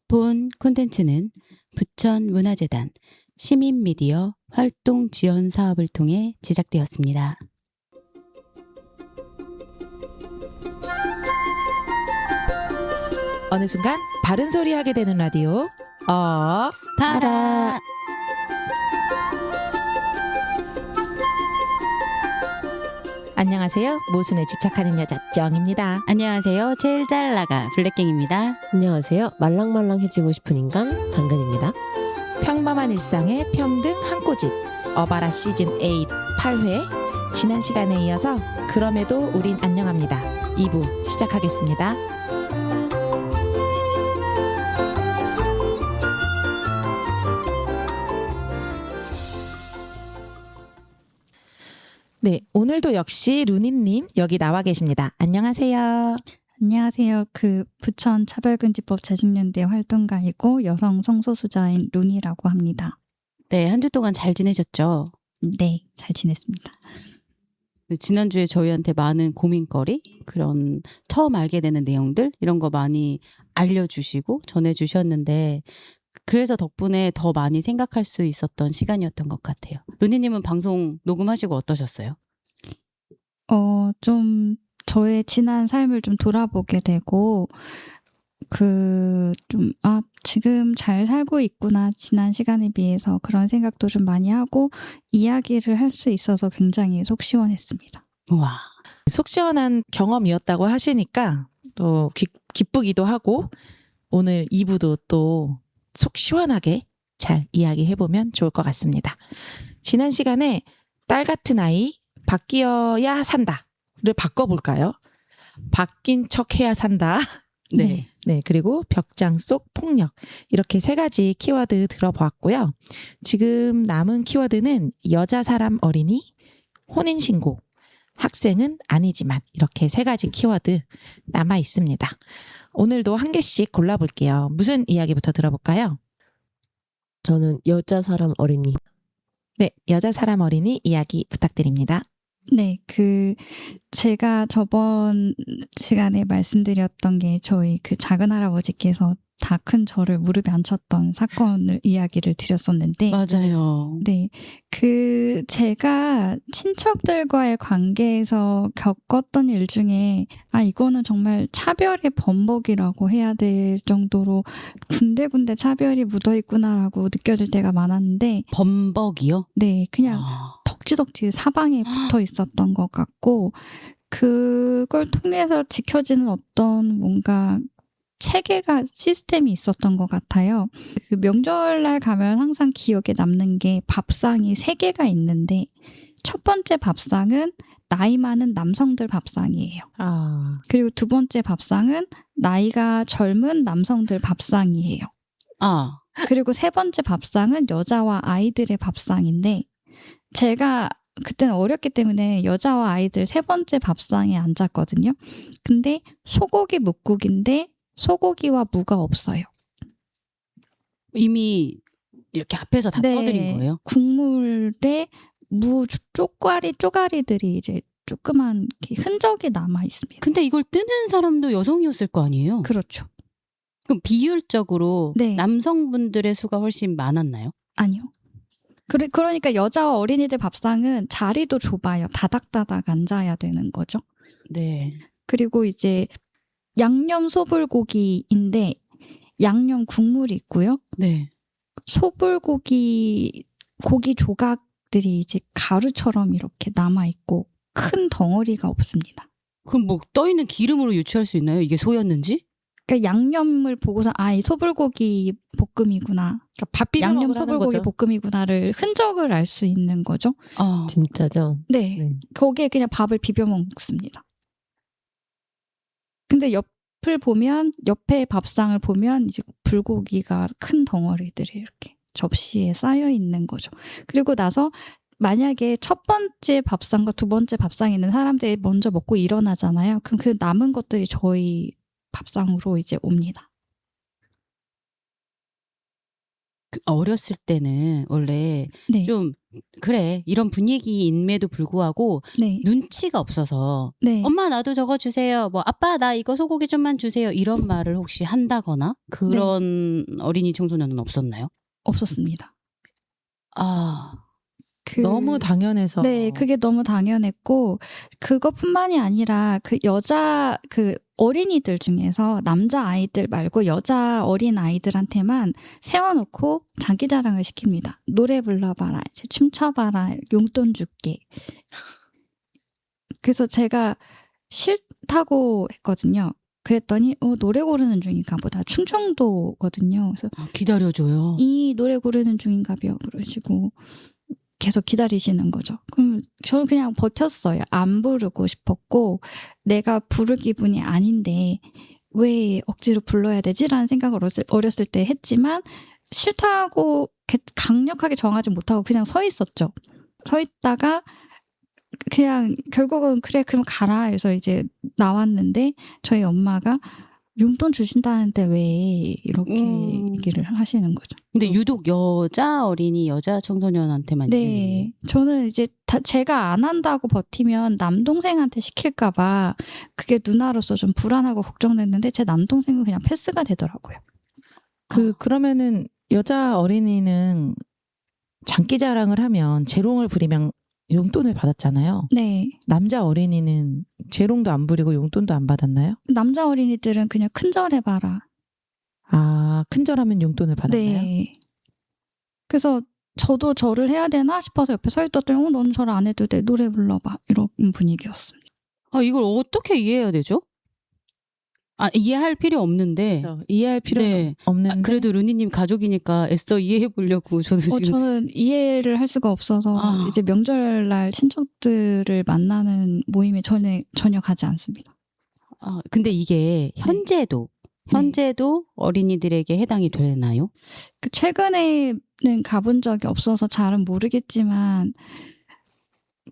본 콘텐츠는 부천문화재단 시민미디어 활동 지원 사업을 통해 제작되었습니다. 어느 순간 바른 소리 하게 되는 라디오 봐라. 안녕하세요. 모순에 집착하는 여자 정입니다. 안녕하세요. 제일 잘 나가 블랙갱입니다. 안녕하세요. 말랑말랑해지고 싶은 인간 당근입니다. 평범한 일상의 평등 한 꼬집 어바라 시즌 8 8회 지난 시간에 이어서 그럼에도 우린 안녕합니다. 2부 시작하겠습니다. 네, 오늘도 역시 루니님 여기 나와 계십니다. 안녕하세요. 안녕하세요. 부천 차별금지법 재직연대 활동가이고 여성 성소수자인 루니라고 합니다. 네, 한 주 동안 잘 지내셨죠? 네, 잘 지냈습니다. 네, 지난주에 저희한테 많은 고민거리, 그런 처음 알게 되는 내용들 이런 거 많이 알려주시고 전해주셨는데 그래서 덕분에 더 많이 생각할 수 있었던 시간이었던 것 같아요. 루니님은 방송 녹음하시고 어떠셨어요? 좀 저의 지난 삶을 좀 돌아보게 되고 지금 잘 살고 있구나, 지난 시간에 비해서 그런 생각도 좀 많이 하고 이야기를 할 수 있어서 굉장히 속 시원했습니다. 와, 속 시원한 경험이었다고 하시니까 또 기쁘기도 하고 오늘 2부도 또 속 시원하게 잘 이야기해보면 좋을 것 같습니다. 지난 시간에 딸 같은 아이 바뀌어야 산다를 바꿔볼까요? 바뀐 척 해야 산다. 네. 네, 그리고 벽장 속 폭력 이렇게 3가지 키워드 들어보았고요. 지금 남은 키워드는 여자 사람 어린이, 혼인신고, 학생은 아니지만 이렇게 3가지 키워드 남아 있습니다. 오늘도 한 개씩 골라볼게요. 무슨 이야기부터 들어볼까요? 저는 여자 사람 어린이. 네, 여자 사람 어린이 이야기 부탁드립니다. 네, 제가 저번 시간에 말씀드렸던 게 저희 작은 할아버지께서 다 큰 저를 무릎에 앉혔던 사건을 이야기를 드렸었는데. 맞아요. 네, 제가 친척들과의 관계에서 겪었던 일 중에, 이거는 정말 차별의 범벅이라고 해야 될 정도로 군데군데 차별이 묻어있구나라고 느껴질 때가 많았는데. 범벅이요? 네, 그냥 덕지덕지 사방에 붙어 있었던 것 같고, 그걸 통해서 지켜지는 어떤 뭔가 체계가, 시스템이 있었던 것 같아요. 명절날 가면 항상 기억에 남는 게 밥상이 3개가 있는데, 첫 번째 밥상은 나이 많은 남성들 밥상이에요. 그리고 두 번째 밥상은 나이가 젊은 남성들 밥상이에요. 그리고 세 번째 밥상은 여자와 아이들의 밥상인데, 제가 그때는 어렸기 때문에 여자와 아이들 3번째 밥상에 앉았거든요. 근데 소고기 묵국인데 소고기와 무가 없어요. 이미 이렇게 앞에서 다 떠드린 거예요? 국물에 무 쪼가리들이 이제 조그만 흔적이 남아 있습니다. 근데 이걸 뜨는 사람도 여성이었을 거 아니에요? 그렇죠. 그럼 비율적으로 네. 남성분들의 수가 훨씬 많았나요? 아니요. 그러니까 여자와 어린이들 밥상은 자리도 좁아요. 다닥다닥 앉아야 되는 거죠. 네. 그리고 이제 양념 소불고기인데 양념 국물이 있고요. 네. 소불고기 고기 조각들이 이제 가루처럼 이렇게 남아 있고 큰 덩어리가 없습니다. 그럼 뭐 떠있는 기름으로 유추할 수 있나요? 이게 소였는지? 그러니까 양념을 보고서 이 소불고기 볶음이구나. 그러니까 밥 비벼 양념 먹으라는 소불고기 거죠. 볶음이구나를 흔적을 알 수 있는 거죠. 진짜죠? 네. 거기에 그냥 밥을 비벼 먹습니다. 근데 옆에 밥상을 보면 이제 불고기가 큰 덩어리들이 이렇게 접시에 쌓여 있는 거죠. 그리고 나서 만약에 첫 번째 밥상과 두 번째 밥상에 있는 사람들이 먼저 먹고 일어나잖아요. 그럼 그 남은 것들이 저희 밥상으로 이제 옵니다. 어렸을 때는 원래 네. 좀 그래 이런 분위기임에도 불구하고 네. 눈치가 없어서 네. 엄마 나도 저거 주세요. 뭐 아빠 나 이거 소고기 좀만 주세요. 이런 말을 혹시 한다거나 그런 어린이 청소년은 없었나요? 없었습니다. 아, 너무 당연해서. 네, 그게 너무 당연했고 그것뿐만이 아니라 그 여자 그 어린이들 중에서 남자 아이들 말고 여자 어린 아이들한테만 세워놓고 장기자랑을 시킵니다. 노래 불러봐라, 이제 춤춰봐라, 용돈 줄게. 그래서 제가 싫다고 했거든요. 그랬더니 노래 고르는 중인가 보다. 충청도거든요. 그래서 기다려줘요. 이 노래 고르는 중인가벼 그러시고 계속 기다리시는 거죠. 그럼 저는 그냥 버텼어요. 안 부르고 싶었고 내가 부를 기분이 아닌데 왜 억지로 불러야 되지라는 생각을 어렸을 때 했지만 싫다고 강력하게 정하지 못하고 그냥 서 있었죠. 서 있다가 그냥 결국은 그래 그럼 가라 해서 이제 나왔는데 저희 엄마가 용돈 주신다는데 왜 이렇게 얘기를 하시는 거죠. 근데 유독 여자 어린이 여자 청소년한테만 네, 저는 이제 제가 안 한다고 버티면 남동생한테 시킬까봐 그게 누나로서 좀 불안하고 걱정됐는데 제 남동생은 그냥 패스가 되더라고요. 그러면은 여자 어린이는 장기자랑을 하면 재롱을 부리면 용돈을 받았잖아요. 네, 남자 어린이는 재롱도 안 부리고 용돈도 안 받았나요? 남자 어린이들은 그냥 큰절해봐라. 아, 큰절하면 용돈을 받았나요? 네. 그래서 저도 절을 해야 되나 싶어서 옆에 서 있었더니 넌 절 안 해도 돼. 노래 불러봐. 이런 분위기였습니다. 아, 이걸 어떻게 이해해야 되죠? 아, 이해할 필요 없는데. 그렇죠. 이해할 필요는 네. 없는데. 그래도 루니님 가족이니까 애써 이해해 보려고 저도 지금. 저는 이해를 할 수가 없어서 이제 명절날 친척들을 만나는 모임에 전혀 가지 않습니다. 아, 근데 이게 현재도 어린이들에게 해당이 되나요? 최근에는 가본 적이 없어서 잘은 모르겠지만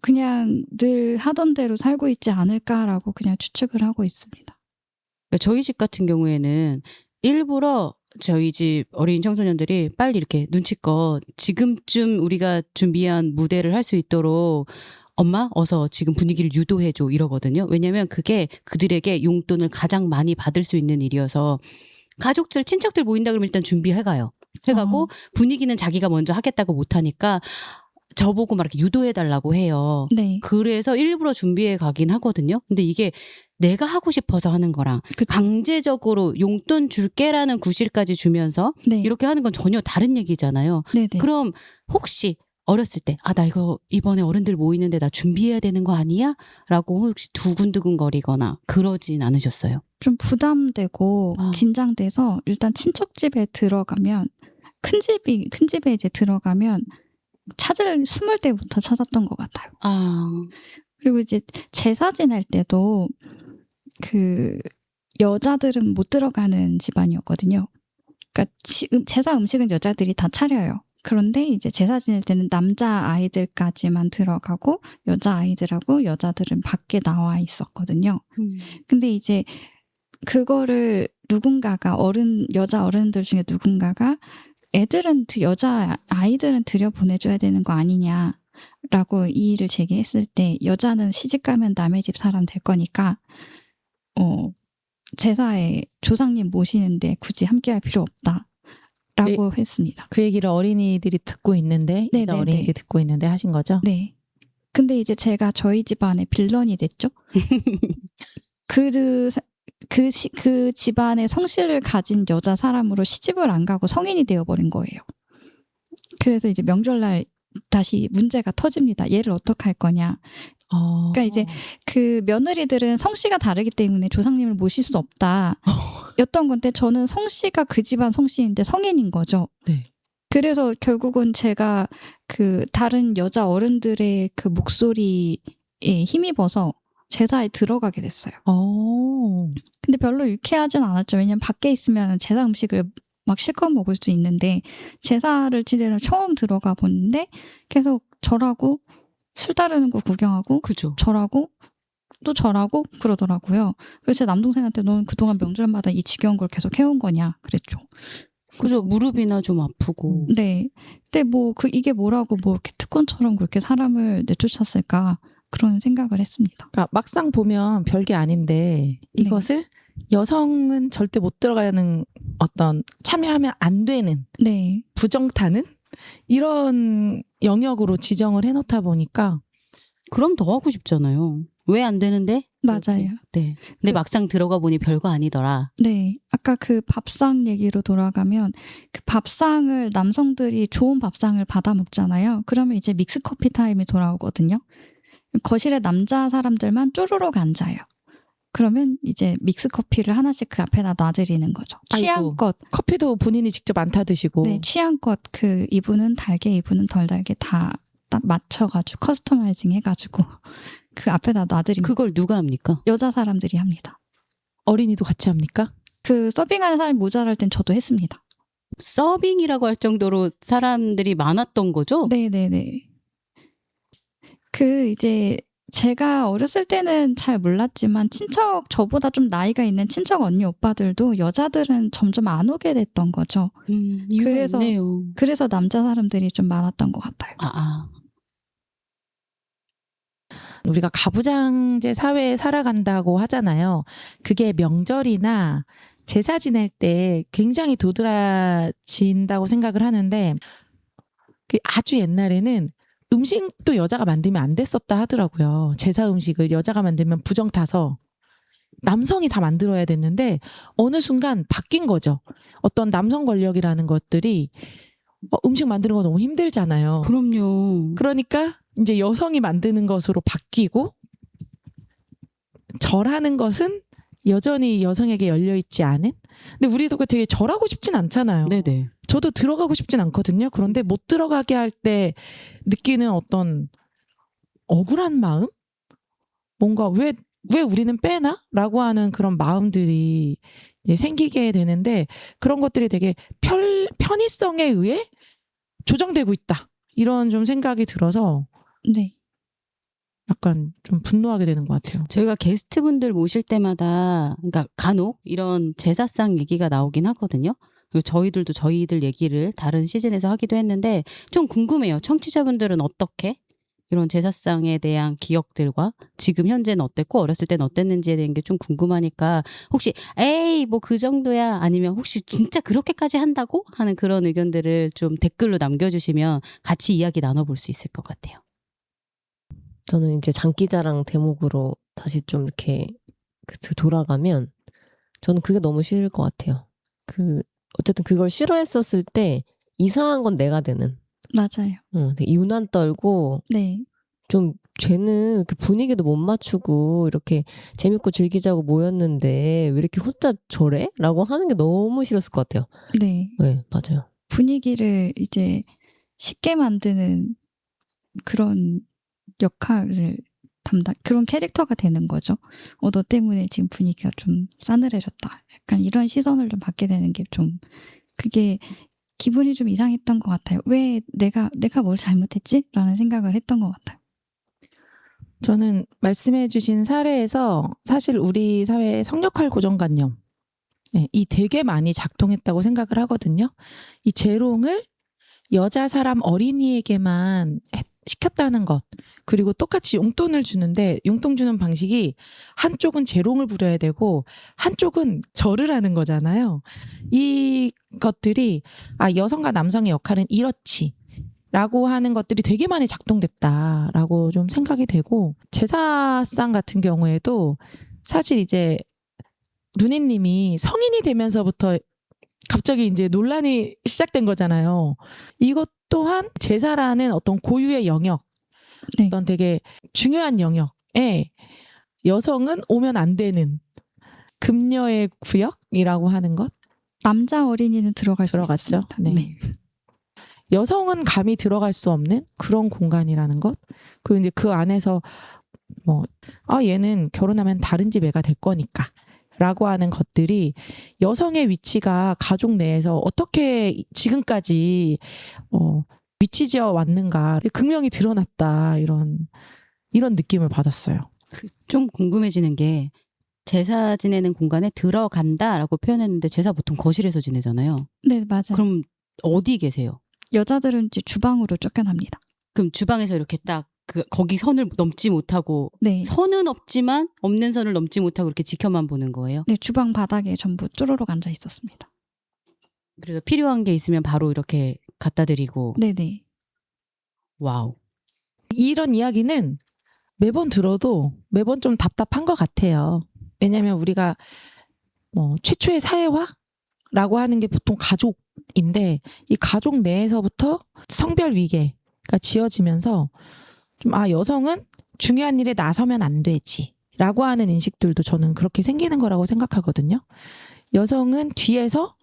그냥 늘 하던 대로 살고 있지 않을까라고 그냥 추측을 하고 있습니다. 그러니까 저희 집 같은 경우에는 일부러 저희 집 어린 청소년들이 빨리 이렇게 눈치껏 지금쯤 우리가 준비한 무대를 할 수 있도록 엄마 어서 지금 분위기를 유도해줘 이러거든요. 왜냐하면 그게 그들에게 용돈을 가장 많이 받을 수 있는 일이어서 가족들 친척들 모인다 그러면 일단 준비해가요. 해가고 분위기는 자기가 먼저 하겠다고 못하니까 저보고 막 이렇게 유도해달라고 해요. 네. 그래서 일부러 준비해 가긴 하거든요. 근데 이게 내가 하고 싶어서 하는 거랑 강제적으로 용돈 줄게라는 구실까지 주면서 네. 이렇게 하는 건 전혀 다른 얘기잖아요. 네네. 그럼 혹시 어렸을 때 나 이거 이번에 어른들 모이는데 나 준비해야 되는 거 아니야? 라고 혹시 두근두근 거리거나 그러진 않으셨어요? 좀 부담되고 긴장돼서 일단 친척집에 들어가면 큰 집에 이제 들어가면 숨을 때부터 찾았던 것 같아요. 그리고 이제 제사 지낼 때도 그 여자들은 못 들어가는 집안이었거든요. 그러니까 제사 음식은 여자들이 다 차려요. 그런데 이제 제사 지낼 때는 남자 아이들까지만 들어가고 여자 아이들하고 여자들은 밖에 나와 있었거든요. 근데 이제 그거를 누군가가 여자 어른들 중에 누군가가 여자 아이들은 들여보내줘야 되는 거 아니냐라고 이의를 제기했을 때 여자는 시집가면 남의 집 사람 될 거니까 제사에 조상님 모시는데 굳이 함께할 필요 없다라고 했습니다. 그 얘기를 어린이들이 듣고 있는데 여자 어린이들이 듣고 있는데 하신 거죠? 네. 근데 이제 제가 저희 집안의 빌런이 됐죠. 그 집안의 성씨를 가진 여자 사람으로 시집을 안 가고 성인이 되어버린 거예요. 그래서 이제 명절날 다시 문제가 터집니다. 얘를 어떡할 거냐. 그러니까 이제 그 며느리들은 성씨가 다르기 때문에 조상님을 모실 수 없다. 였던 건데 저는 성씨가 그 집안 성씨인데 성인인 거죠. 네. 그래서 결국은 제가 그 다른 여자 어른들의 그 목소리에 힘입어서 제사에 들어가게 됐어요. 근데 별로 유쾌하진 않았죠. 왜냐면 밖에 있으면 제사 음식을 막 실컷 먹을 수 있는데 제사를 지내러 처음 들어가 보는데 계속 절하고 술 따르는 거 구경하고 그죠. 절하고 또 절하고 그러더라고요. 그래서 제 남동생한테 넌 그동안 명절마다 이 지겨운 걸 계속 해온 거냐 그랬죠. 그죠. 무릎이나 좀 아프고. 네. 근데 뭐 이게 뭐라고 뭐 이렇게 특권처럼 그렇게 사람을 내쫓았을까 그런 생각을 했습니다. 그러니까 막상 보면 별게 아닌데 이것을 여성은 절대 못 들어가는 어떤 참여하면 안 되는 네. 부정타는 이런 영역으로 지정을 해놓다 보니까 그럼 더 하고 싶잖아요. 왜 안 되는데? 맞아요. 네. 근데 막상 들어가 보니 별거 아니더라. 네. 아까 그 밥상 얘기로 돌아가면 그 밥상을 남성들이 좋은 밥상을 받아 먹잖아요. 그러면 이제 믹스커피 타임이 돌아오거든요. 거실에 남자 사람들만 쪼르륵 앉아요. 그러면 이제 믹스커피를 하나씩 그 앞에다 놔드리는 거죠. 취향껏. 커피도 본인이 직접 안 타드시고 네, 취향껏 그 이분은 달게 이분은 덜 달게 다 딱 맞춰가지고 커스터마이징 해가지고 그 앞에다 놔드립니다. 그걸 누가 합니까? 여자 사람들이 합니다. 어린이도 같이 합니까? 그 서빙하는 사람이 모자랄 땐 저도 했습니다. 서빙이라고 할 정도로 사람들이 많았던 거죠? 네네네. 그 이제 제가 어렸을 때는 잘 몰랐지만 저보다 좀 나이가 있는 친척 언니 오빠들도 여자들은 점점 안 오게 됐던 거죠. 이유가 그래서- 있네요. 그래서 남자 사람들이 좀 많았던 것 같아요. 우리가 가부장제 사회에 살아간다고 하잖아요. 그게 명절이나 제사 지낼 때 굉장히 도드라진다고 생각을 하는데 그 아주 옛날에는 음식도 여자가 만들면 안 됐었다 하더라고요. 제사 음식을 여자가 만들면 부정 타서 남성이 다 만들어야 됐는데 어느 순간 바뀐 거죠. 어떤 남성 권력이라는 것들이 음식 만드는 거 너무 힘들잖아요. 그럼요. 그러니까 이제 여성이 만드는 것으로 바뀌고 절하는 것은 여전히 여성에게 열려있지 않은? 근데 우리도 되게 절하고 싶진 않잖아요. 네네. 저도 들어가고 싶진 않거든요. 그런데 못 들어가게 할 때 느끼는 어떤 억울한 마음? 뭔가 왜 우리는 빼나? 라고 하는 그런 마음들이 이제 생기게 되는데 그런 것들이 되게 편의성에 의해 조정되고 있다. 이런 좀 생각이 들어서 네. 약간 좀 분노하게 되는 것 같아요. 저희가 게스트분들 모실 때마다 그러니까 간혹 이런 제사상 얘기가 나오긴 하거든요. 그리고 저희들도 저희들 얘기를 다른 시즌에서 하기도 했는데 좀 궁금해요. 청취자분들은 어떻게 이런 제사상에 대한 기억들과 지금 현재는 어땠고 어렸을 때는 어땠는지에 대한 게 좀 궁금하니까 혹시 에이 뭐 그 정도야 아니면 혹시 진짜 그렇게까지 한다고 하는 그런 의견들을 좀 댓글로 남겨주시면 같이 이야기 나눠볼 수 있을 것 같아요. 저는 이제 장기자랑 대목으로 다시 좀 이렇게 돌아가면 저는 그게 너무 싫을 것 같아요. 어쨌든 그걸 싫어했었을 때 이상한 건 내가 되는. 맞아요. 되게 유난 떨고 네. 좀 쟤는 이렇게 분위기도 못 맞추고 이렇게 재밌고 즐기자고 모였는데 왜 이렇게 혼자 저래? 라고 하는 게 너무 싫었을 것 같아요. 네. 네, 맞아요. 분위기를 이제 쉽게 만드는 그런 역할을 그런 캐릭터가 되는 거죠. 너 때문에 지금 분위기가 좀 싸늘해졌다. 약간 이런 시선을 좀 받게 되는 게 좀 그게 기분이 좀 이상했던 것 같아요. 왜 내가 뭘 잘못했지? 라는 생각을 했던 것 같아요. 저는 말씀해주신 사례에서 사실 우리 사회의 성역할 고정관념 이 되게 많이 작동했다고 생각을 하거든요. 이 재롱을 여자 사람 어린이에게만 시켰다는 것 그리고 똑같이 용돈을 주는데 용돈 주는 방식이 한쪽은 재롱을 부려야 되고 한쪽은 절을 하는 거잖아요. 이 것들이 여성과 남성의 역할은 이렇지 라고 하는 것들이 되게 많이 작동됐다라고 좀 생각이 되고 제사상 같은 경우에도 사실 이제 루니님이 성인이 되면서부터 갑자기 이제 논란이 시작된 거잖아요. 이것 또한 제사라는 어떤 고유의 영역, 네. 어떤 되게 중요한 영역에 여성은 오면 안 되는 금녀의 구역이라고 하는 것. 남자 어린이는 들어갈 수 들어갔죠. 있습니다. 네. 여성은 감히 들어갈 수 없는 그런 공간이라는 것. 그리고 이제 그 안에서 얘는 결혼하면 다른 집 애가 될 거니까. 라고 하는 것들이 여성의 위치가 가족 내에서 어떻게 지금까지 위치지어 왔는가 극명히 드러났다 이런 느낌을 받았어요. 좀 궁금해지는 게 제사 지내는 공간에 들어간다라고 표현했는데 제사 보통 거실에서 지내잖아요. 네, 맞아요. 그럼 어디 계세요? 여자들은 이제 주방으로 쫓겨납니다. 그럼 주방에서 이렇게 딱 거기 선을 넘지 못하고 네. 선은 없지만 없는 선을 넘지 못하고 이렇게 지켜만 보는 거예요? 네, 주방 바닥에 전부 쭈루룩 앉아 있었습니다. 그래서 필요한 게 있으면 바로 이렇게 갖다 드리고. 네네. 와우. 이런 이야기는 매번 들어도 매번 좀 답답한 것 같아요. 왜냐하면 우리가 뭐 최초의 사회화라고 하는 게 보통 가족인데 이 가족 내에서부터 성별 위계가 지어지면서 좀 여성은 중요한 일에 나서면 안 되지라고 하는 인식들도 저는 그렇게 생기는 거라고 생각하거든요. 여성은 뒤에서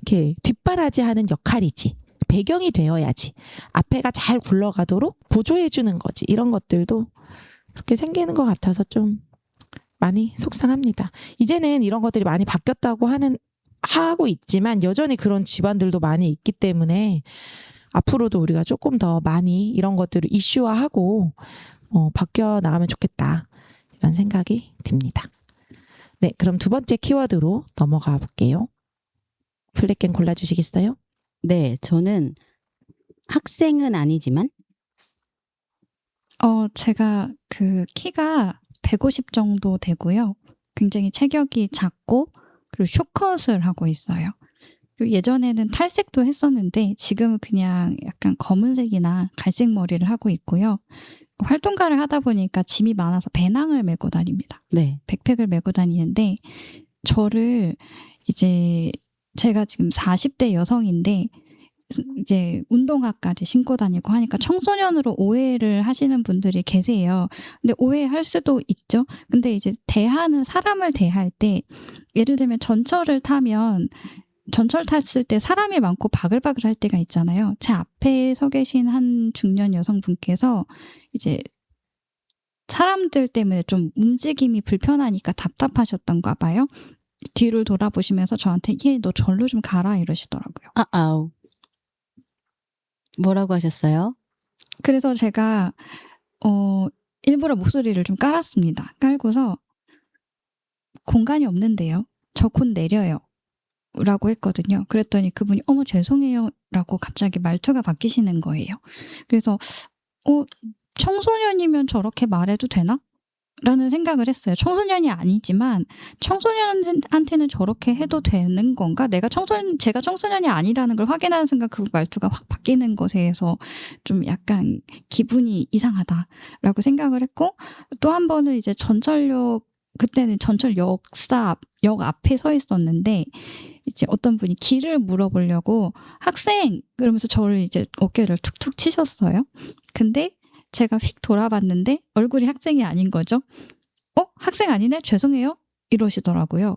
이렇게 뒷바라지하는 역할이지. 배경이 되어야지. 앞에가 잘 굴러가도록 보조해주는 거지. 이런 것들도 그렇게 생기는 것 같아서 좀 많이 속상합니다. 이제는 이런 것들이 많이 바뀌었다고 하고 있지만 여전히 그런 집안들도 많이 있기 때문에 앞으로도 우리가 조금 더 많이 이런 것들을 이슈화하고 바뀌어 나가면 좋겠다. 이런 생각이 듭니다. 네, 그럼 두 번째 키워드로 넘어가 볼게요. 플랫갱 골라주시겠어요? 네, 저는 학생은 아니지만 제가 그 키가 150 정도 되고요. 굉장히 체격이 작고 그리고 숏컷을 하고 있어요. 그리고 예전에는 탈색도 했었는데 지금은 그냥 약간 검은색이나 갈색 머리를 하고 있고요. 활동가를 하다 보니까 짐이 많아서 배낭을 메고 다닙니다. 네. 백팩을 메고 다니는데 저를 이제 제가 지금 40대 여성인데 이제 운동화까지 신고 다니고 하니까 청소년으로 오해를 하시는 분들이 계세요. 근데 오해할 수도 있죠. 근데 이제 사람을 대할 때 예를 들면 전철을 탔을 때 사람이 많고 바글바글 할 때가 있잖아요. 제 앞에 서 계신 한 중년 여성분께서 이제 사람들 때문에 좀 움직임이 불편하니까 답답하셨던가 봐요. 뒤를 돌아보시면서 저한테 너 절로 좀 가라 이러시더라고요. 아우. 뭐라고 하셨어요? 그래서 제가 일부러 목소리를 좀 깔았습니다. 깔고서 공간이 없는데요. 저 곧 내려요. 라고 했거든요. 그랬더니 그분이 어머 죄송해요 라고 갑자기 말투가 바뀌시는 거예요. 그래서 청소년이면 저렇게 말해도 되나? 라는 생각을 했어요. 청소년이 아니지만 청소년한테는 저렇게 해도 되는 건가? 제가 청소년이 아니라는 걸 확인하는 순간 그 말투가 확 바뀌는 것에서 좀 약간 기분이 이상하다라고 생각을 했고 또 한 번은 이제 그때는 전철역 앞에 서 있었는데 이제 어떤 분이 길을 물어보려고 학생! 그러면서 저를 이제 어깨를 툭툭 치셨어요. 근데 제가 휙 돌아봤는데 얼굴이 학생이 아닌 거죠. 학생 아니네? 죄송해요? 이러시더라고요.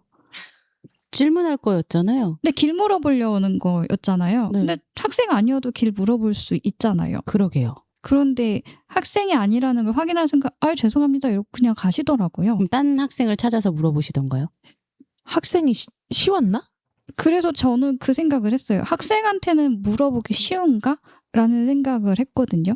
질문할 거였잖아요. 근데 길 물어보려는 거였잖아요. 네. 근데 학생 아니어도 길 물어볼 수 있잖아요. 그러게요. 그런데 학생이 아니라는 걸 확인하는 순간 죄송합니다. 이러고 그냥 가시더라고요. 그럼 딴 학생을 찾아서 물어보시던가요? 학생이 쉬웠나? 그래서 저는 그 생각을 했어요. 학생한테는 물어보기 쉬운가? 라는 생각을 했거든요.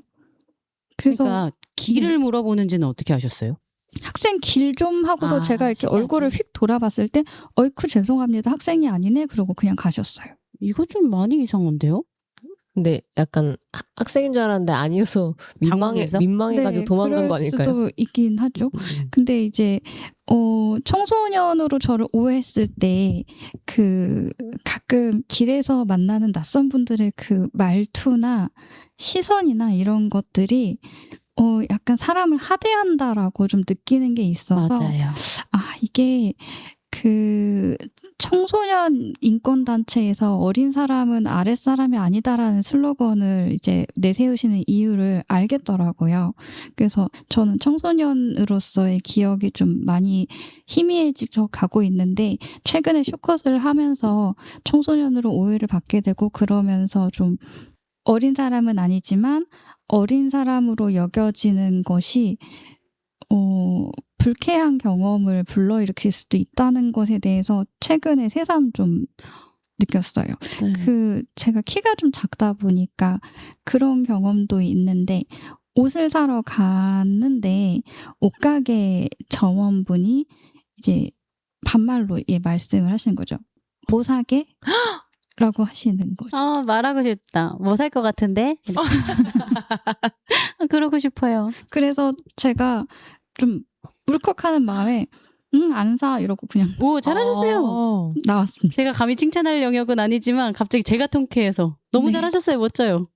그래서 그러니까 길을 물어보는지는 어떻게 아셨어요? 학생 길 좀 하고서 제가 이렇게 시작이. 얼굴을 휙 돌아봤을 때 어이쿠 죄송합니다. 학생이 아니네. 그러고 그냥 가셨어요. 이거 좀 많이 이상한데요? 근데 약간 학생인 줄 알았는데 아니어서 당황해서? 민망해가지고 도망간 거 아닐까요? 그럴 수도 있긴 하죠. 근데 이제 청소년으로 저를 오해했을 때 가끔 길에서 만나는 낯선 분들의 그 말투나 시선이나 이런 것들이 약간 사람을 하대한다라고 좀 느끼는 게 있어서 맞아요. 이게 청소년 인권단체에서 어린 사람은 아랫사람이 아니다라는 슬로건을 이제 내세우시는 이유를 알겠더라고요. 그래서 저는 청소년으로서의 기억이 좀 많이 희미해져 가고 있는데 최근에 숏컷을 하면서 청소년으로 오해를 받게 되고 그러면서 좀 어린 사람은 아니지만 어린 사람으로 여겨지는 것이 불쾌한 경험을 불러일으킬 수도 있다는 것에 대해서 최근에 새삼 좀 느꼈어요. 제가 키가 좀 작다 보니까 그런 경험도 있는데 옷을 사러 갔는데 옷가게 점원분이 이제 반말로 말씀을 하시는 거죠. 뭐 사게? 라고 하시는 거죠. 말하고 싶다. 뭐 살 것 같은데? 그러고 싶어요. 그래서 제가 좀 울컥하는 마음에 안 사 이러고 그냥 오, 잘하셨어요. 나왔습니다. 제가 감히 칭찬할 영역은 아니지만 갑자기 제가 통쾌해서 너무 네. 잘하셨어요. 멋져요.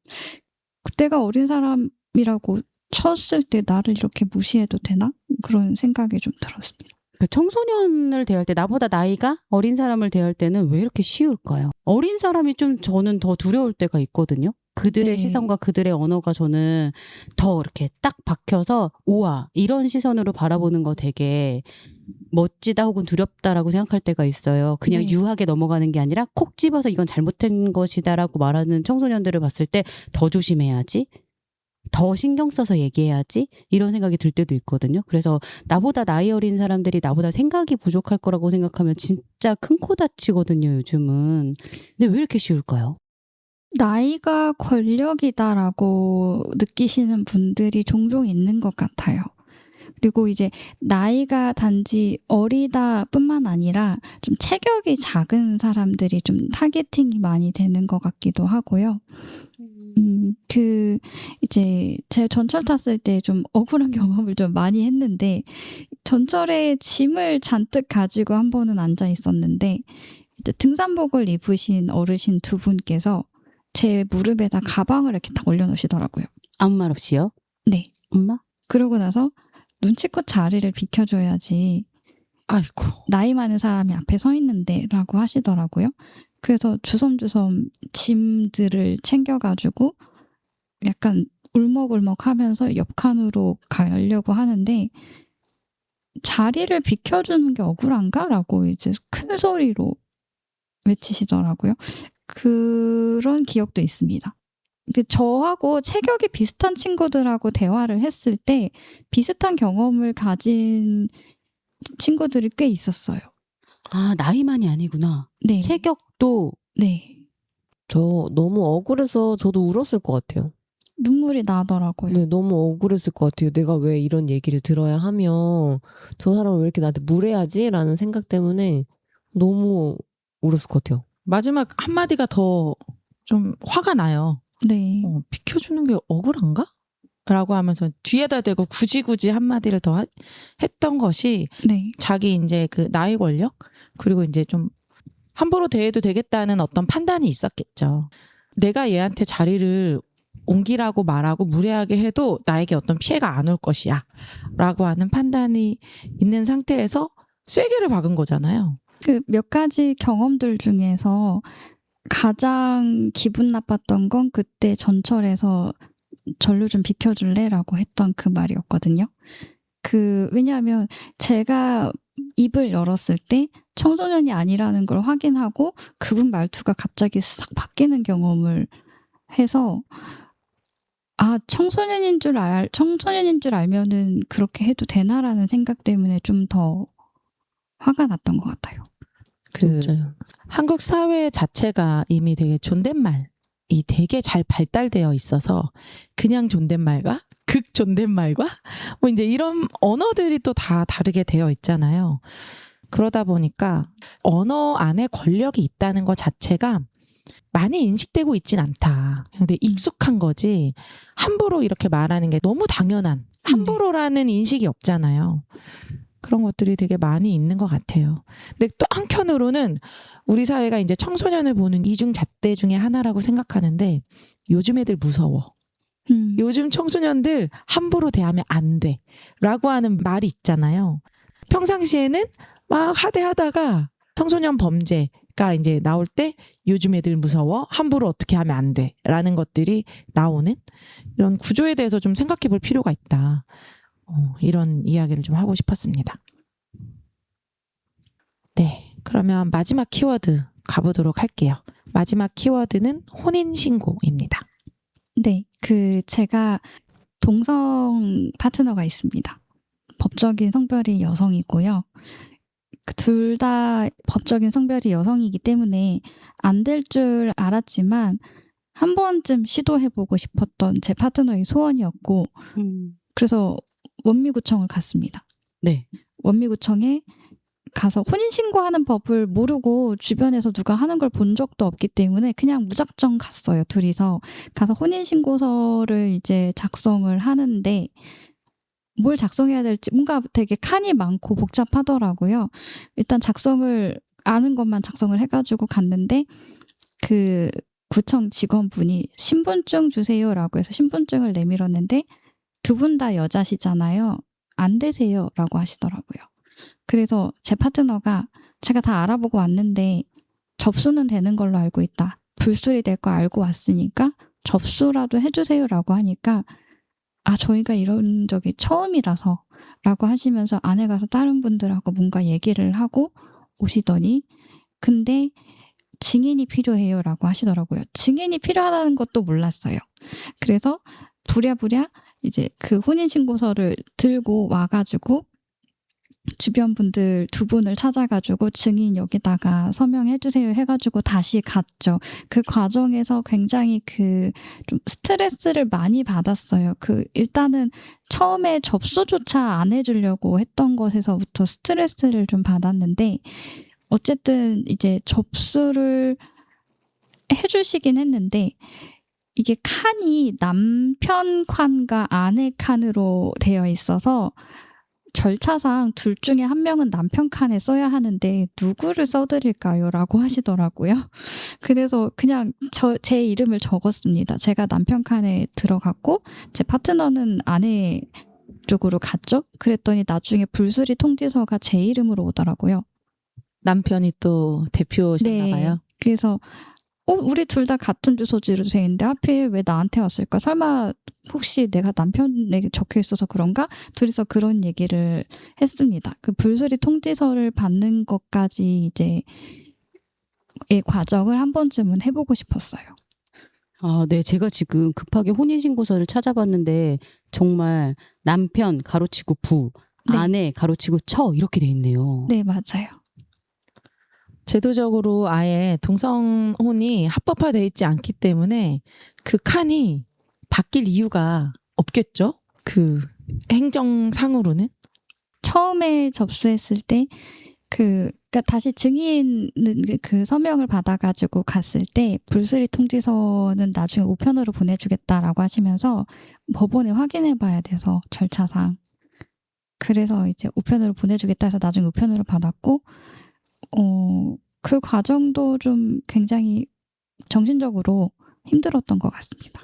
그때가 어린 사람이라고 쳤을 때 나를 이렇게 무시해도 되나? 그런 생각이 좀 들었습니다. 그 청소년을 대할 때 나보다 나이가 어린 사람을 대할 때는 왜 이렇게 쉬울까요? 어린 사람이 좀 저는 더 두려울 때가 있거든요. 그들의 네. 시선과 그들의 언어가 저는 더 이렇게 딱 박혀서 우와 이런 시선으로 바라보는 거 되게 멋지다 혹은 두렵다라고 생각할 때가 있어요. 그냥 네. 유하게 넘어가는 게 아니라 콕 집어서 이건 잘못된 것이다라고 말하는 청소년들을 봤을 때 더 조심해야지. 더 신경 써서 얘기해야지 이런 생각이 들 때도 있거든요. 그래서 나보다 나이 어린 사람들이 나보다 생각이 부족할 거라고 생각하면 진짜 큰 코 다치거든요. 요즘은. 근데 왜 이렇게 쉬울까요? 나이가 권력이다라고 느끼시는 분들이 종종 있는 것 같아요. 그리고 이제 나이가 단지 어리다 뿐만 아니라 좀 체격이 작은 사람들이 좀 타겟팅이 많이 되는 것 같기도 하고요. 이제 제가 전철 탔을 때 좀 억울한 경험을 좀 많이 했는데, 전철에 짐을 잔뜩 가지고 한 번은 앉아 있었는데, 이제 등산복을 입으신 어르신 두 분께서 제 무릎에다 가방을 이렇게 딱 올려놓으시더라고요. 아무 말 없이요? 네. 엄마? 그러고 나서 눈치껏 자리를 비켜줘야지 아이고. 나이 많은 사람이 앞에 서 있는데 라고 하시더라고요. 그래서 주섬주섬 짐들을 챙겨가지고 약간 울먹울먹 하면서 옆칸으로 가려고 하는데, 자리를 비켜주는 게 억울한가? 라고 이제 큰 소리로 외치시더라고요. 그런 기억도 있습니다. 근데 저하고 체격이 비슷한 친구들하고 대화를 했을 때 비슷한 경험을 가진 친구들이 꽤 있었어요. 아, 나이만이 아니구나. 네. 체격도 네. 저 너무 억울해서 저도 울었을 것 같아요. 눈물이 나더라고요. 네, 너무 억울했을 것 같아요. 내가 왜 이런 얘기를 들어야 하며 저 사람은 왜 이렇게 나한테 무례하지? 라는 생각 때문에 너무 울었을 것 같아요. 마지막 한마디가 더 좀 화가 나요. 네. 비켜주는 게 억울한가? 라고 하면서 뒤에다 대고 굳이 한마디를 더 했던 것이 네. 자기 이제 그 나이 권력? 그리고 이제 좀 함부로 대해도 되겠다는 어떤 판단이 있었겠죠. 내가 얘한테 자리를 옮기라고 말하고 무례하게 해도 나에게 어떤 피해가 안 올 것이야 라고 하는 판단이 있는 상태에서 쐐기를 박은 거잖아요. 그 몇 가지 경험들 중에서 가장 기분 나빴던 건 그때 전철에서 전류 좀 비켜줄래라고 했던 그 말이었거든요. 왜냐하면 제가 입을 열었을 때 청소년이 아니라는 걸 확인하고 그분 말투가 갑자기 싹 바뀌는 경험을 해서, 청소년인 줄 알면은 그렇게 해도 되나라는 생각 때문에 좀 더 화가 났던 것 같아요. 진짜요. 한국 사회 자체가 이미 되게 존댓말이 되게 잘 발달되어 있어서 그냥 존댓말과 극 존댓말과 뭐 이제 이런 언어들이 또 다 다르게 되어 있잖아요. 그러다 보니까 언어 안에 권력이 있다는 것 자체가 많이 인식되고 있진 않다. 근데 익숙한 거지 함부로 이렇게 말하는 게 너무 당연한 함부로라는 인식이 없잖아요. 그런 것들이 되게 많이 있는 것 같아요. 근데 또 한편으로는 우리 사회가 이제 청소년을 보는 이중 잣대 중에 하나라고 생각하는데 요즘 애들 무서워. 요즘 청소년들 함부로 대하면 안 돼. 라고 하는 말이 있잖아요. 평상시에는 막 하대하다가 청소년 범죄가 이제 나올 때 요즘 애들 무서워. 함부로 어떻게 하면 안 돼. 라는 것들이 나오는 이런 구조에 대해서 좀 생각해 볼 필요가 있다. 이런 이야기를 좀 하고 싶었습니다. 네, 그러면 마지막 키워드 가보도록 할게요. 마지막 키워드는 혼인신고입니다. 네, 제가 동성 파트너가 있습니다. 법적인 성별이 여성이고요. 둘 다 법적인 성별이 여성이기 때문에 안 될 줄 알았지만 한 번쯤 시도해보고 싶었던 제 파트너의 소원이었고, 그래서 원미구청을 갔습니다. 네. 원미구청에 가서 혼인신고하는 법을 모르고 주변에서 누가 하는 걸 본 적도 없기 때문에 그냥 무작정 갔어요. 둘이서 가서 혼인신고서를 이제 작성을 하는데 뭘 작성해야 될지 뭔가 되게 칸이 많고 복잡하더라고요. 일단 작성을 아는 것만 작성을 해가지고 갔는데 그 구청 직원분이 신분증 주세요라고 해서 신분증을 내밀었는데 두 분 다 여자시잖아요. 안 되세요라고 하시더라고요. 그래서 제 파트너가 제가 다 알아보고 왔는데 접수는 되는 걸로 알고 있다. 불술이 될 거 알고 왔으니까 접수라도 해주세요라고 하니까 저희가 이런 적이 처음이라서 라고 하시면서 안에 가서 다른 분들하고 뭔가 얘기를 하고 오시더니 근데 증인이 필요해요 라고 하시더라고요. 증인이 필요하다는 것도 몰랐어요. 그래서 부랴부랴 이제 그 혼인신고서를 들고 와가지고 주변 분들 두 분을 찾아가지고 증인 여기다가 서명해주세요 해가지고 다시 갔죠. 그 과정에서 굉장히 좀 스트레스를 많이 받았어요. 일단은 처음에 접수조차 안 해주려고 했던 것에서부터 스트레스를 좀 받았는데 어쨌든 이제 접수를 해주시긴 했는데 이게 칸이 남편 칸과 아내 칸으로 되어 있어서 절차상 둘 중에 한 명은 남편 칸에 써야 하는데 누구를 써드릴까요? 라고 하시더라고요. 그래서 그냥 제 이름을 적었습니다. 제가 남편 칸에 들어갔고 제 파트너는 아내 쪽으로 갔죠. 그랬더니 나중에 불수리 통지서가 제 이름으로 오더라고요. 남편이 또 대표셨나 봐요. 네. 그래서 우리 둘 다 같은 주소지로 돼 있는데 하필 왜 나한테 왔을까? 설마 혹시 내가 남편에게 적혀 있어서 그런가? 둘이서 그런 얘기를 했습니다. 그 불수리 통지서를 받는 것까지 이제 의 과정을 한 번쯤은 해보고 싶었어요. 네. 제가 지금 급하게 혼인신고서를 찾아봤는데 정말 남편 가로치고 부, 네. 아내 가로치고 처 이렇게 돼 있네요. 네, 맞아요. 제도적으로 아예 동성혼이 합법화되어 있지 않기 때문에 그 칸이 바뀔 이유가 없겠죠? 그 행정상으로는? 처음에 접수했을 때 그러니까 다시 증인 그 서명을 받아가지고 갔을 때 불수리 통지서는 나중에 우편으로 보내주겠다라고 하시면서 법원에 확인해봐야 돼서 절차상 그래서 이제 우편으로 보내주겠다 해서 나중에 우편으로 받았고 그 과정도 좀 굉장히 정신적으로 힘들었던 것 같습니다.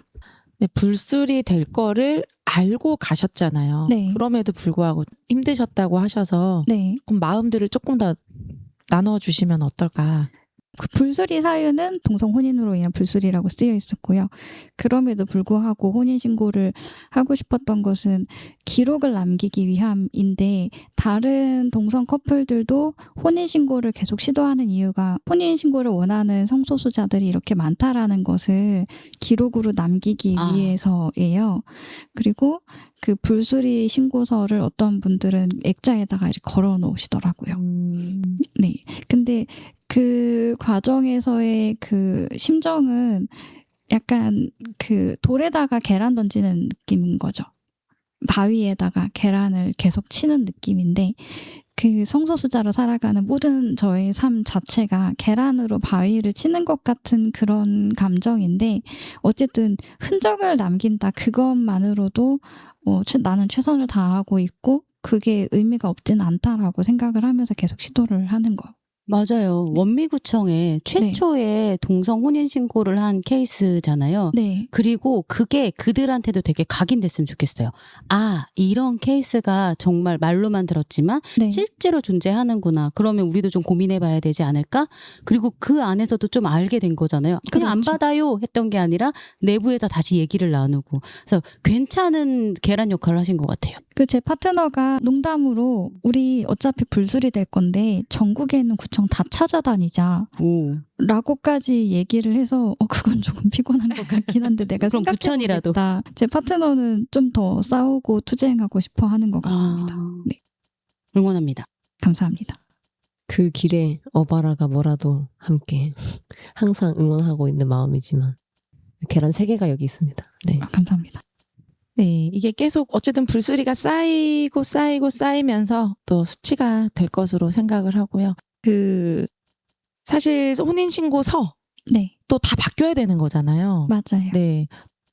네, 불술이 될 거를 알고 가셨잖아요. 네. 그럼에도 불구하고 힘드셨다고 하셔서 네. 그럼 마음들을 조금 더 나눠주시면 어떨까? 그 불수리 사유는 동성혼인으로 인한 불수리라고 쓰여 있었고요. 그럼에도 불구하고 혼인신고를 하고 싶었던 것은 기록을 남기기 위함인데 다른 동성 커플들도 혼인신고를 계속 시도하는 이유가 혼인신고를 원하는 성소수자들이 이렇게 많다라는 것을 기록으로 남기기 위해서예요. 그리고 그 불수리 신고서를 어떤 분들은 액자에다가 이렇게 걸어 놓으시더라고요. 네. 근데 그 과정에서의 그 심정은 약간 그 돌에다가 계란 던지는 느낌인 거죠. 바위에다가 계란을 계속 치는 느낌인데 그 성소수자로 살아가는 모든 저의 삶 자체가 계란으로 바위를 치는 것 같은 그런 감정인데 어쨌든 흔적을 남긴다 그것만으로도 나는 최선을 다하고 있고 그게 의미가 없진 않다라고 생각을 하면서 계속 시도를 하는 거. 맞아요. 원미구청에 최초의 동성 혼인 신고를 한 케이스잖아요. 네. 그리고 그게 그들한테도 되게 각인됐으면 좋겠어요. 이런 케이스가 정말 말로만 들었지만 네. 실제로 존재하는구나. 그러면 우리도 좀 고민해봐야 되지 않을까? 그리고 그 안에서도 좀 알게 된 거잖아요. 그냥 안 그렇죠. 받아요 했던 게 아니라 내부에서 다시 얘기를 나누고. 그래서 괜찮은 계란 역할을 하신 것 같아요. 제 파트너가 농담으로 우리 어차피 불술이 될 건데 전국에 있는 구청 다 찾아다니자 오. 라고까지 얘기를 해서 그건 조금 피곤한 것 같긴 한데 내가 그럼 부천이라도. 생각해보겠다. 제 파트너는 좀 더 싸우고 투쟁하고 싶어 하는 것 같습니다. 네. 응원합니다. 감사합니다. 그 길에 어바라가 뭐라도 함께 항상 응원하고 있는 마음이지만 계란 3개가 여기 있습니다. 네. 감사합니다. 네, 이게 계속 어쨌든 불수리가 쌓이면서 또 수치가 될 것으로 생각을 하고요. 사실 혼인신고서 네, 또 다 바뀌어야 되는 거잖아요. 맞아요. 네.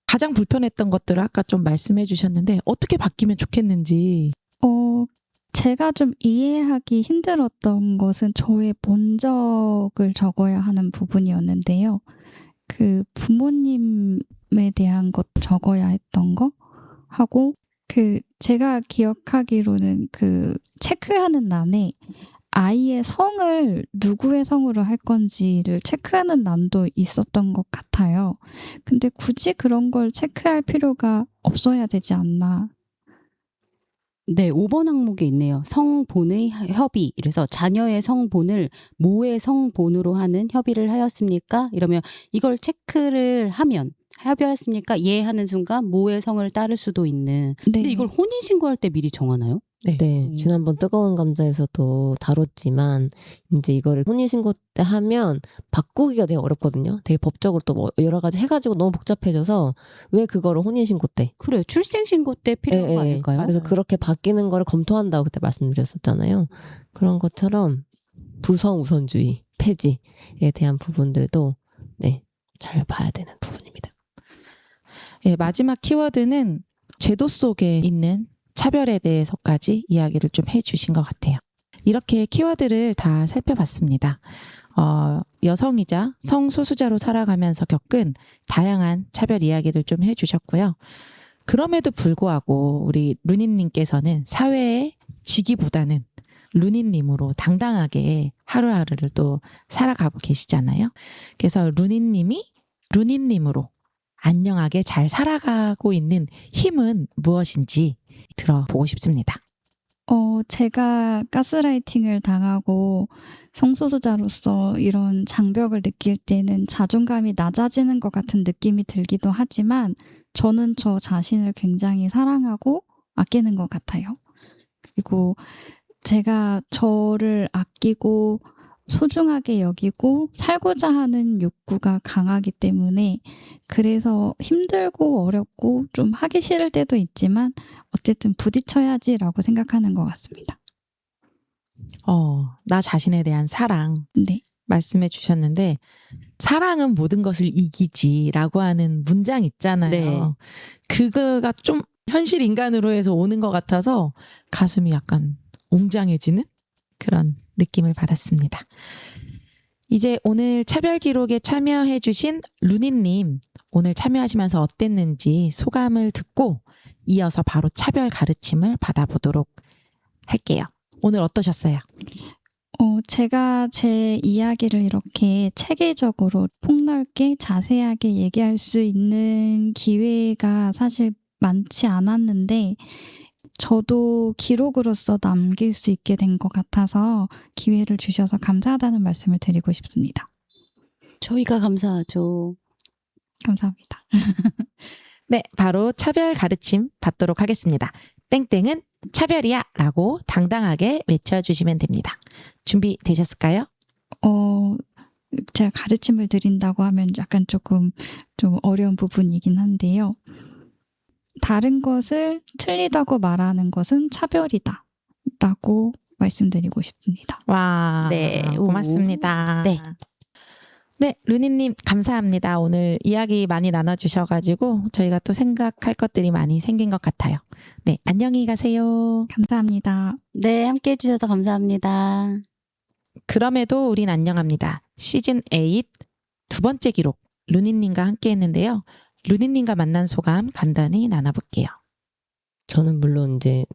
가장 불편했던 것들을 아까 좀 말씀해 주셨는데 어떻게 바뀌면 좋겠는지. 제가 좀 이해하기 힘들었던 것은 저의 본적을 적어야 하는 부분이었는데요. 그 부모님에 대한 것 적어야 했던 거 하고 제가 기억하기로는 체크하는欄에 아이의 성을 누구의 성으로 할 건지를 체크하는欄도 있었던 것 같아요. 근데 굳이 그런 걸 체크할 필요가 없어야 되지 않나. 네, 5번 항목에 있네요. 성본의 협의. 그래서 자녀의 성본을 모의 성본으로 하는 협의를 하였습니까? 이러면 이걸 체크를 하면 협의하였습니까? 예 하는 순간 모의 성을 따를 수도 있는. 근데 네. 이걸 혼인신고할 때 미리 정하나요? 네, 지난번 뜨거운 감자에서도 다뤘지만 이제 이거를 혼인신고 때 하면 바꾸기가 되게 어렵거든요. 되게 법적으로 또 뭐 여러 가지 해가지고 너무 복잡해져서 왜 그거를 혼인신고 때? 그래요. 출생신고 때 필요한 거 아닐까요? 그래서 그렇게 바뀌는 거를 검토한다고 그때 말씀드렸었잖아요. 그런 것처럼 부성 우선주의, 폐지에 대한 부분들도 네, 잘 봐야 되는 부분입니다. 네, 마지막 키워드는 제도 속에 있는 차별에 대해서까지 이야기를 좀 해주신 것 같아요. 이렇게 키워드를 다 살펴봤습니다. 여성이자 성소수자로 살아가면서 겪은 다양한 차별 이야기를 좀 해주셨고요. 그럼에도 불구하고 우리 루니님께서는 사회에 지기보다는 루니님으로 당당하게 하루하루를 또 살아가고 계시잖아요. 그래서 루니님으로 안녕하게 잘 살아가고 있는 힘은 무엇인지 들어보고 싶습니다. 제가 가스라이팅을 당하고 성소수자로서 이런 장벽을 느낄 때는 자존감이 낮아지는 것 같은 느낌이 들기도 하지만 저는 저 자신을 굉장히 사랑하고 아끼는 것 같아요. 그리고 제가 저를 아끼고 소중하게 여기고 살고자 하는 욕구가 강하기 때문에 그래서 힘들고 어렵고 좀 하기 싫을 때도 있지만 어쨌든 부딪혀야지라고 생각하는 것 같습니다. 나 자신에 대한 사랑 네. 말씀해 주셨는데 사랑은 모든 것을 이기지라고 하는 문장 있잖아요. 네. 그거가 좀 현실 인간으로 해서 오는 것 같아서 가슴이 약간 웅장해지는 그런 느낌을 받았습니다. 이제 오늘 차별 기록에 참여해 주신 루니님 오늘 참여하시면서 어땠는지 소감을 듣고 이어서 바로 차별 가르침을 받아보도록 할게요. 오늘 어떠셨어요? 제가 제 이야기를 이렇게 체계적으로 폭넓게 자세하게 얘기할 수 있는 기회가 사실 많지 않았는데 저도 기록으로서 남길 수 있게 된 것 같아서 기회를 주셔서 감사하다는 말씀을 드리고 싶습니다. 저희가 감사하죠. 감사합니다. 네, 바로 차별 가르침 받도록 하겠습니다. 땡땡은 차별이야 라고 당당하게 외쳐주시면 됩니다. 준비되셨을까요? 제가 가르침을 드린다고 하면 약간 조금 좀 어려운 부분이긴 한데요. 다른 것을 틀리다고 말하는 것은 차별이다 라고 말씀드리고 싶습니다. 와, 네, 고맙습니다. 네. 네, 루니님 감사합니다. 오늘 이야기 많이 나눠주셔가지고 저희가 또 생각할 것들이 많이 생긴 것 같아요. 네, 안녕히 가세요. 감사합니다. 네, 함께 해주셔서 감사합니다. 그럼에도 우린 안녕합니다. 시즌 8 두 번째 기록 루니님과 함께 했는데요. 루니님과 만난 소감 간단히 나눠볼게요. 저는 물론 이제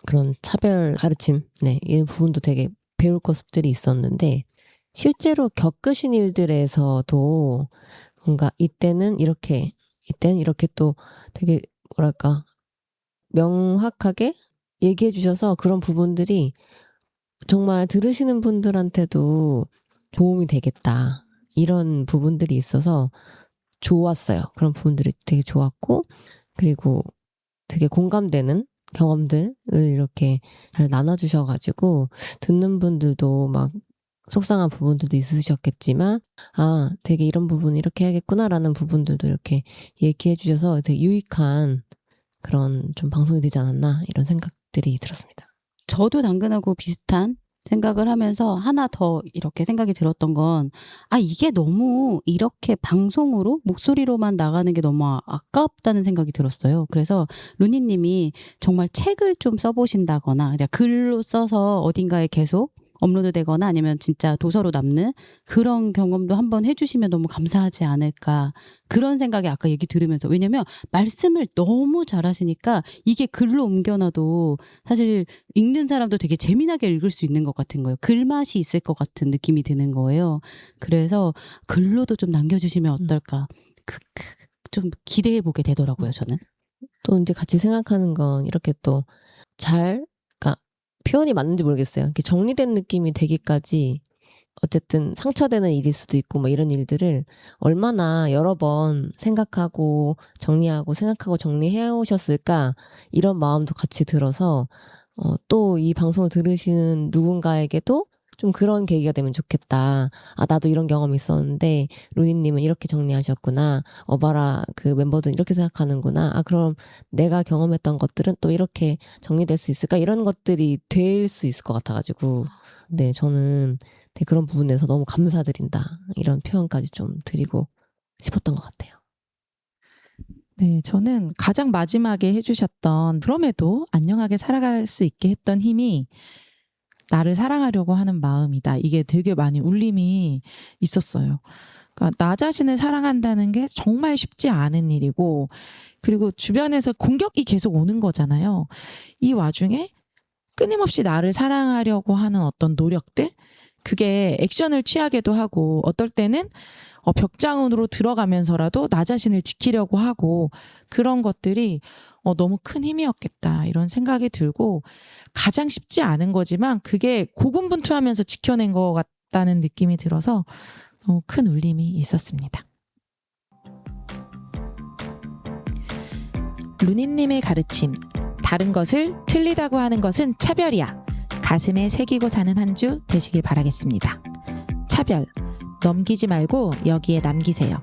그런 차별 가르침, 네, 이 부분도 되게 배울 것들이 있었는데 실제로 겪으신 일들에서도 뭔가 이때는 이렇게 또 되게 뭐랄까 명확하게 얘기해 주셔서 그런 부분들이 정말 들으시는 분들한테도 도움이 되겠다. 이런 부분들이 있어서 좋았어요. 그런 부분들이 되게 좋았고 그리고 되게 공감되는 경험들을 이렇게 잘 나눠주셔가지고 듣는 분들도 막 속상한 부분들도 있으셨겠지만 되게 이런 부분 이렇게 해야겠구나라는 부분들도 이렇게 얘기해 주셔서 되게 유익한 그런 좀 방송이 되지 않았나 이런 생각들이 들었습니다. 저도 당근하고 비슷한 생각을 하면서 하나 더 이렇게 생각이 들었던 건, 이게 너무 이렇게 방송으로 목소리로만 나가는 게 너무 아깝다는 생각이 들었어요. 그래서 루니님이 정말 책을 좀 써보신다거나 그냥 글로 써서 어딘가에 계속 업로드 되거나 아니면 진짜 도서로 남는 그런 경험도 한번 해주시면 너무 감사하지 않을까, 그런 생각이 아까 얘기 들으면서, 왜냐면 말씀을 너무 잘하시니까 이게 글로 옮겨놔도 사실 읽는 사람도 되게 재미나게 읽을 수 있는 것 같은 거예요. 글맛이 있을 것 같은 느낌이 드는 거예요. 그래서 글로도 좀 남겨주시면 어떨까, 좀 기대해 보게 되더라고요, 저는. 또 이제 같이 생각하는 건 이렇게 또 그러니까 표현이 맞는지 모르겠어요. 이렇게 정리된 느낌이 되기까지 어쨌든 상처되는 일일 수도 있고 뭐 이런 일들을 얼마나 여러 번 생각하고 정리하고 생각하고 정리해 오셨을까, 이런 마음도 같이 들어서 또 이 방송을 들으시는 누군가에게도 좀 그런 계기가 되면 좋겠다. 나도 이런 경험이 있었는데 루니님은 이렇게 정리하셨구나. 봐라, 그 멤버들은 이렇게 생각하는구나. 그럼 내가 경험했던 것들은 또 이렇게 정리될 수 있을까? 이런 것들이 될 수 있을 것 같아가지고, 네, 저는 그런 부분에서 너무 감사드린다, 이런 표현까지 좀 드리고 싶었던 것 같아요. 네, 저는 가장 마지막에 해주셨던 그럼에도 안녕하게 살아갈 수 있게 했던 힘이 나를 사랑하려고 하는 마음이다. 이게 되게 많이 울림이 있었어요. 그러니까 나 자신을 사랑한다는 게 정말 쉽지 않은 일이고, 그리고 주변에서 공격이 계속 오는 거잖아요. 이 와중에 끊임없이 나를 사랑하려고 하는 어떤 노력들, 그게 액션을 취하게도 하고 어떨 때는 벽장으로 들어가면서라도 나 자신을 지키려고 하고, 그런 것들이 너무 큰 힘이었겠다 이런 생각이 들고, 가장 쉽지 않은 거지만 그게 고군분투하면서 지켜낸 것 같다는 느낌이 들어서 너무 큰 울림이 있었습니다. 루니님의 가르침, 다른 것을 틀리다고 하는 것은 차별이야. 가슴에 새기고 사는 한 주 되시길 바라겠습니다. 차별, 넘기지 말고 여기에 남기세요.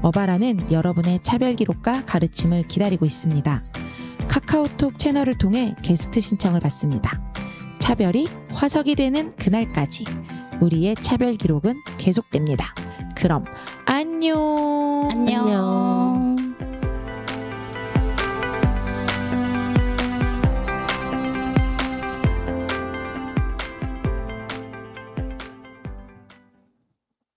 어바라는 여러분의 차별 기록과 가르침을 기다리고 있습니다. 카카오톡 채널을 통해 게스트 신청을 받습니다. 차별이 화석이 되는 그날까지 우리의 차별 기록은 계속됩니다. 그럼 안녕. 안녕.